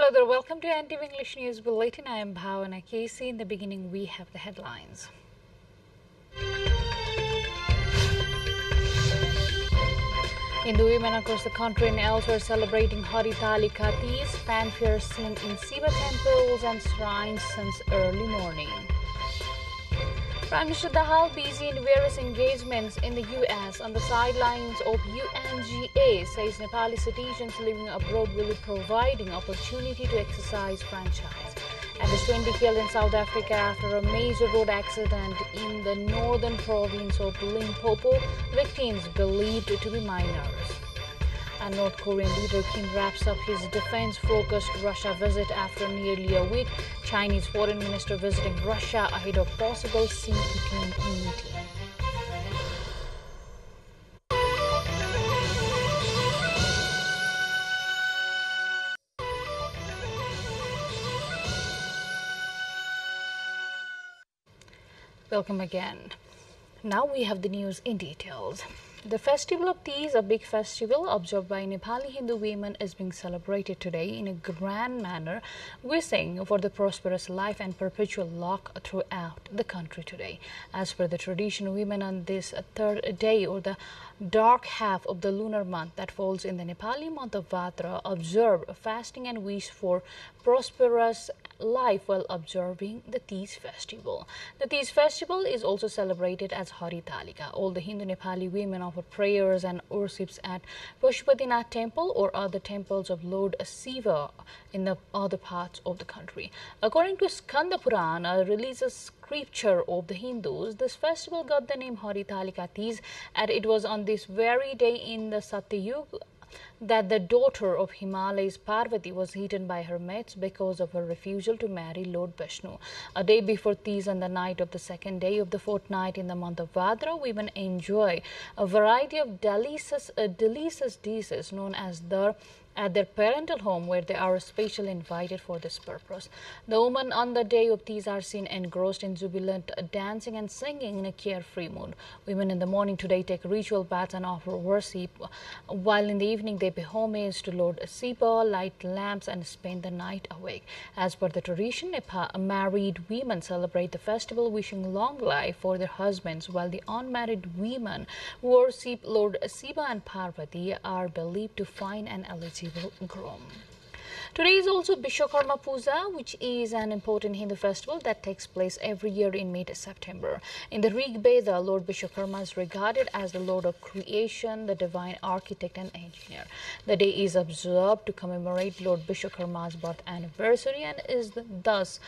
Hello there, welcome to NTV English News Bulletin. I am Bhavana Casey. In the beginning, we have the headlines. Hindu women across the country and elsewhere celebrating Haritalika Tees, fanfare seen in Shiva temples and shrines since early morning. Prime Minister Dahal busy in various engagements in the US on the sidelines of UNGA, says Nepali citizens living abroad will be providing opportunity to exercise franchise. At least 20 killed in South Africa after a major road accident in the northern province of Limpopo, victims believed to be minors. And North Korean leader Kim wraps up his defense-focused Russia visit after nearly a week. Chinese foreign minister visiting Russia ahead of possible Xi Jinping meeting. Welcome again. Now we have the news in details. The Festival of Tees, a big festival observed by Nepali Hindu women, is being celebrated today in a grand manner, wishing for the prosperous life and perpetual luck throughout the country today. As per the tradition, women on this third day or the dark half of the lunar month that falls in the Nepali month of Vatra observe fasting and wish for prosperous life while observing the Tees festival. The Tees festival is also celebrated as Haritalika. All the Hindu Nepali women offer prayers and worships at Pashupatinath temple or other temples of Lord Shiva in the other parts of the country. According to Skanda Purana, a religious scripture of the Hindus, this festival got the name Haritalika Tees, and it was on this very day in the Satyuga that the daughter of Himalayas Parvati was hidden by her mates because of her refusal to marry Lord Vishnu. A day before Tees and the night of the second day of the fortnight in the month of Vadra, women enjoy a variety of delicious dishes known as at their parental home, where they are specially invited for this purpose. The women on the day of Tees are seen engrossed in jubilant dancing and singing in a carefree mood. Women in the morning today take ritual baths and offer worship, while in the evening they pay homage to Lord Shiva, light lamps and spend the night awake. As per the tradition, married women celebrate the festival wishing long life for their husbands, while the unmarried women who worship Lord Shiva and Parvati are believed to find an eligible groom. Today is also Vishwakarma Puja, which is an important Hindu festival that takes place every year in mid-September. In the Rig Veda, Lord Vishwakarma is regarded as the Lord of creation, the divine architect and engineer. The day is observed to commemorate Lord Vishwakarma's birth anniversary and is thus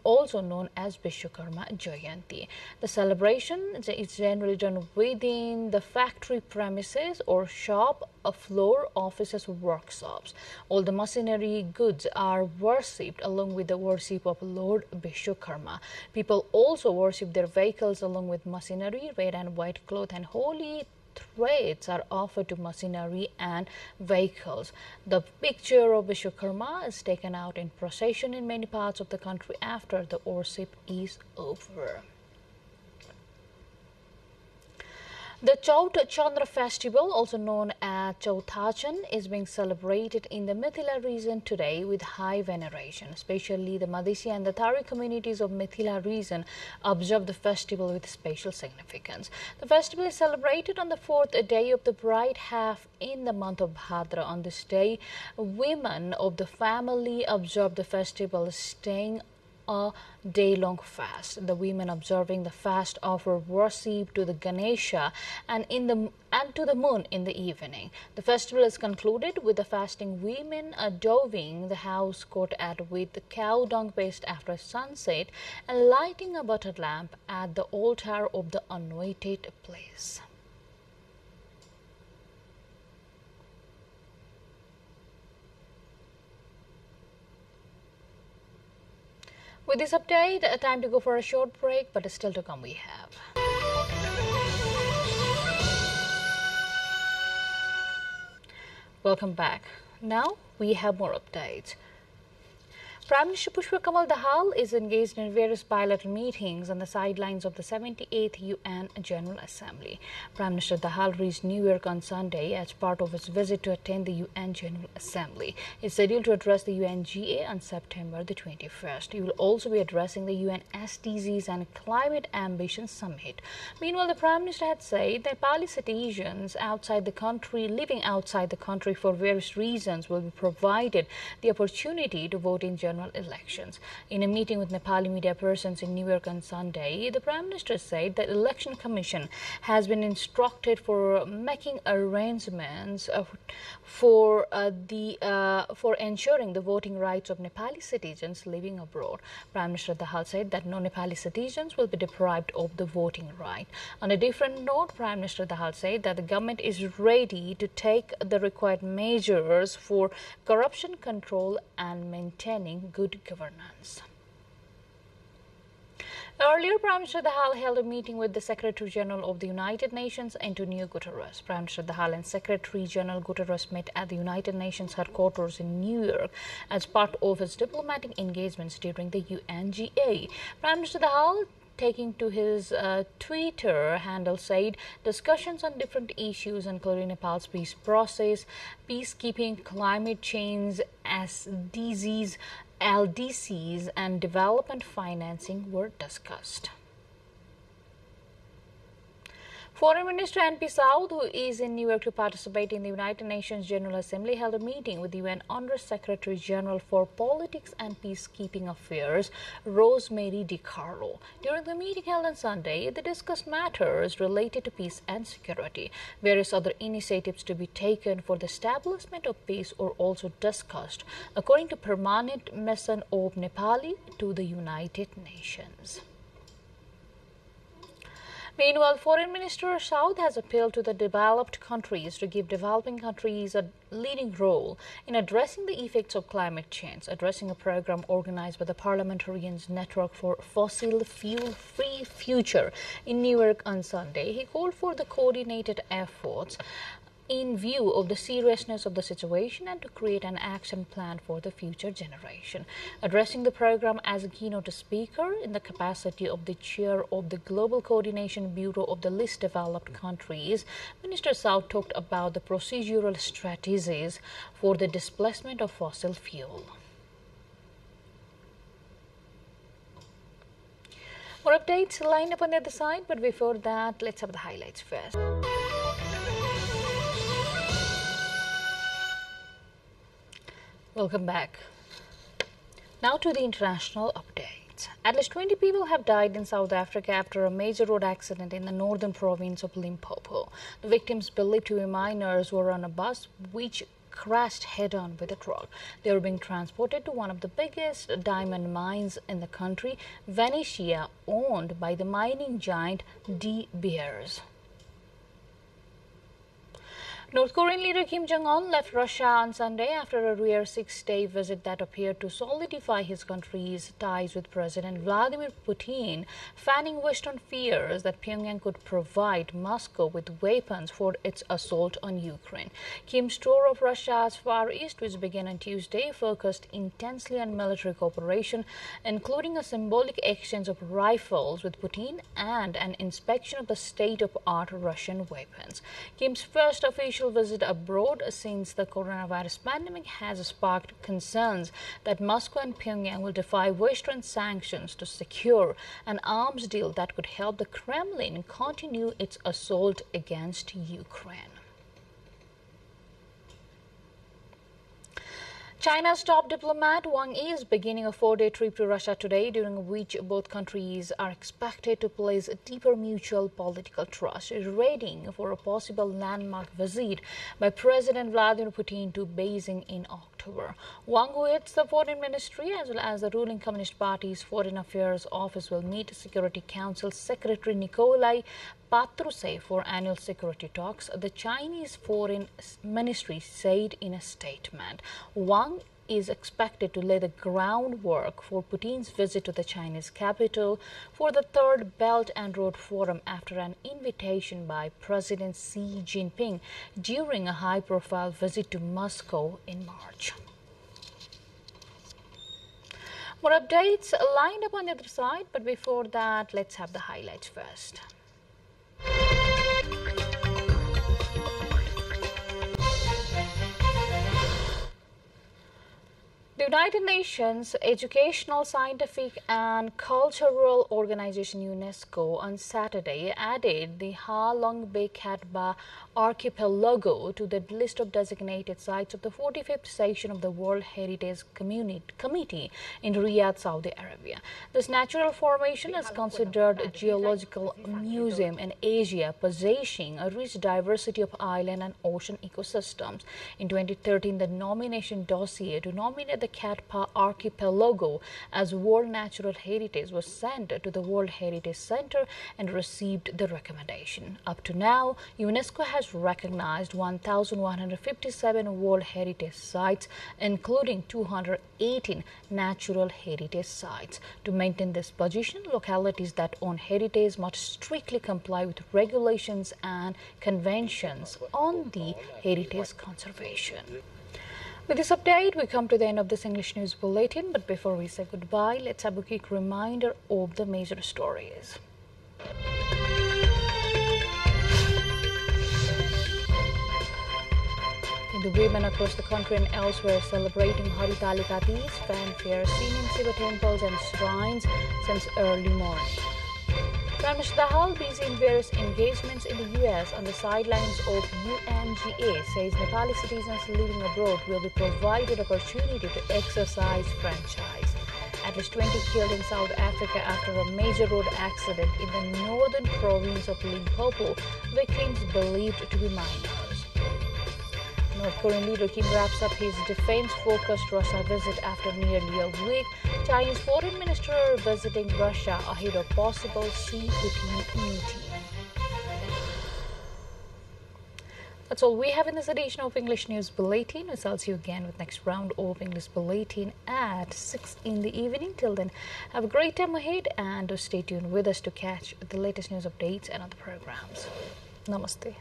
also known as Vishwakarma Jayanti. The celebration is generally done within the factory premises or shop, a floor, offices, workshops. All the machinery goods are worshipped along with the worship of Lord Vishwakarma. People also worship their vehicles along with machinery. Red and white cloth and holy threads are offered to machinery and vehicles. The picture of Vishwakarma is taken out in procession in many parts of the country after the worship is over. The Chaut Chandra festival, also known as Chautachan, is being celebrated in the Mithila region today with high veneration. Especially the Madhesi and the Thari communities of Mithila region observe the festival with special significance. The festival is celebrated on the fourth day of the bright half in the month of Bhadra. On this day, women of the family observe the festival, staying a day-long fast. The women observing the fast offer worship to the Ganesha and to the moon in the evening. The festival is concluded with the fasting women adorning the house courtyard with the cow dung paste after sunset and lighting a butter lamp at the altar of the anointed place. With this update, time to go for a short break, but still to come we have. Welcome back. Now we have more updates. Prime Minister Pushpa Kamal Dahal is engaged in various bilateral meetings on the sidelines of the 78th UN General Assembly. Prime Minister Dahal reached New York on Sunday as part of his visit to attend the UN General Assembly. He is scheduled to address the UNGA on September the 21st. He will also be addressing the UN SDGs and Climate Ambition Summit. Meanwhile, the Prime Minister had said that Nepali citizens living outside the country for various reasons will be provided the opportunity to vote in general elections. In a meeting with Nepali media persons in New York on Sunday, the Prime Minister said that the Election Commission has been instructed for making arrangements for ensuring the voting rights of Nepali citizens living abroad. Prime Minister Dahal said that no Nepali citizens will be deprived of the voting right. On a different note, Prime Minister Dahal said that the government is ready to take the required measures for corruption control and maintaining good governance. Earlier, Prime Minister Dahal held a meeting with the Secretary General of the United Nations, Antonio Guterres. Prime Minister Dahal and Secretary General Guterres met at the United Nations headquarters in New York as part of his diplomatic engagements during the UNGA. Prime Minister Dahal, taking to his Twitter handle, said discussions on different issues including Nepal's peace process, peacekeeping, climate change, SDGs, LDCs and development financing were discussed. Foreign Minister N.P. South, who is in New York to participate in the United Nations General Assembly, held a meeting with the UN Under Secretary General for Politics and Peacekeeping Affairs, Rosemary DiCarlo. During the meeting held on Sunday, they discussed matters related to peace and security. Various other initiatives to be taken for the establishment of peace were also discussed, according to Permanent Mission of Nepali to the United Nations. Meanwhile, Foreign Minister South has appealed to the developed countries to give developing countries a leading role in addressing the effects of climate change. Addressing a program organized by the Parliamentarians Network for Fossil Fuel-Free Future in New York on Sunday, he called for the coordinated efforts in view of the seriousness of the situation and to create an action plan for the future generation. Addressing the program as a keynote speaker in the capacity of the chair of the Global Coordination Bureau of the Least Developed Countries, Minister South talked about the procedural strategies for the displacement of fossil fuel. More updates lined up on the other side, but before that, let's have the highlights first. Welcome back. Now to the international updates. At least 20 people have died in South Africa after a major road accident in the northern province of Limpopo. The victims, believed to be minors, were on a bus which crashed head-on with a truck. They were being transported to one of the biggest diamond mines in the country, Venetia, owned by the mining giant De Beers. North Korean leader Kim Jong-un left Russia on Sunday after a rare 6-day visit that appeared to solidify his country's ties with President Vladimir Putin, fanning Western fears that Pyongyang could provide Moscow with weapons for its assault on Ukraine. Kim's tour of Russia's Far East, which began on Tuesday, focused intensely on military cooperation, including a symbolic exchange of rifles with Putin and an inspection of the state-of-the-art Russian weapons. Kim's first official visit abroad since the coronavirus pandemic has sparked concerns that Moscow and Pyongyang will defy Western sanctions to secure an arms deal that could help the Kremlin continue its assault against Ukraine. China's top diplomat Wang Yi is beginning a 4-day trip to Russia today, during which both countries are expected to place a deeper mutual political trust, readying for a possible landmark visit by President Vladimir Putin to Beijing in October. Wang, who heads the Foreign Ministry as well as the ruling Communist Party's Foreign Affairs Office, will meet Security Council Secretary Nikolai Patrushev for annual security talks, the Chinese Foreign Ministry said in a statement. Wang is expected to lay the groundwork for Putin's visit to the Chinese capital for the Third Belt and Road Forum after an invitation by President Xi Jinping during a high-profile visit to Moscow in March. More updates lined up on the other side, but before that, let's have the highlights first. The United Nations Educational, Scientific and Cultural Organization UNESCO on Saturday added the Ha Long Bay Katba archipelago to the list of designated sites of the 45th session of the World Heritage Committee in Riyadh, Saudi Arabia. This natural formation is considered a geological museum in Asia, possessing a rich diversity of island and ocean ecosystems. In 2013, the nomination dossier to nominate the Katba archipelago as World Natural Heritage was sent to the World Heritage Center and received the recommendation. Up to now, UNESCO has recognized 1,157 World Heritage Sites, including 218 Natural Heritage Sites. To maintain this position, localities that own heritage must strictly comply with regulations and conventions on the heritage conservation. With this update, we come to the end of this English News Bulletin. But before we say goodbye, let's have a quick reminder of the major stories. The women across the country and elsewhere celebrating Haritalika Tees, fanfare seen in Shiva temples and shrines since early morning. Prime Minister Dahal, busy in various engagements in the U.S. on the sidelines of UNGA, says Nepali citizens living abroad will be provided opportunity to exercise franchise. At least 20 killed in South Africa after a major road accident in the northern province of Limpopo, victims believed to be minors. North Korean leader Kim wraps up his defense-focused Russia visit after nearly a week. Chinese foreign minister visiting Russia ahead of possible Xi Putin meeting. That's all we have in this edition of English News Bulletin. We'll see you again with next round of English Bulletin at 6 in the evening. Till then, have a great time ahead and stay tuned with us to catch the latest news updates and other programs. Namaste.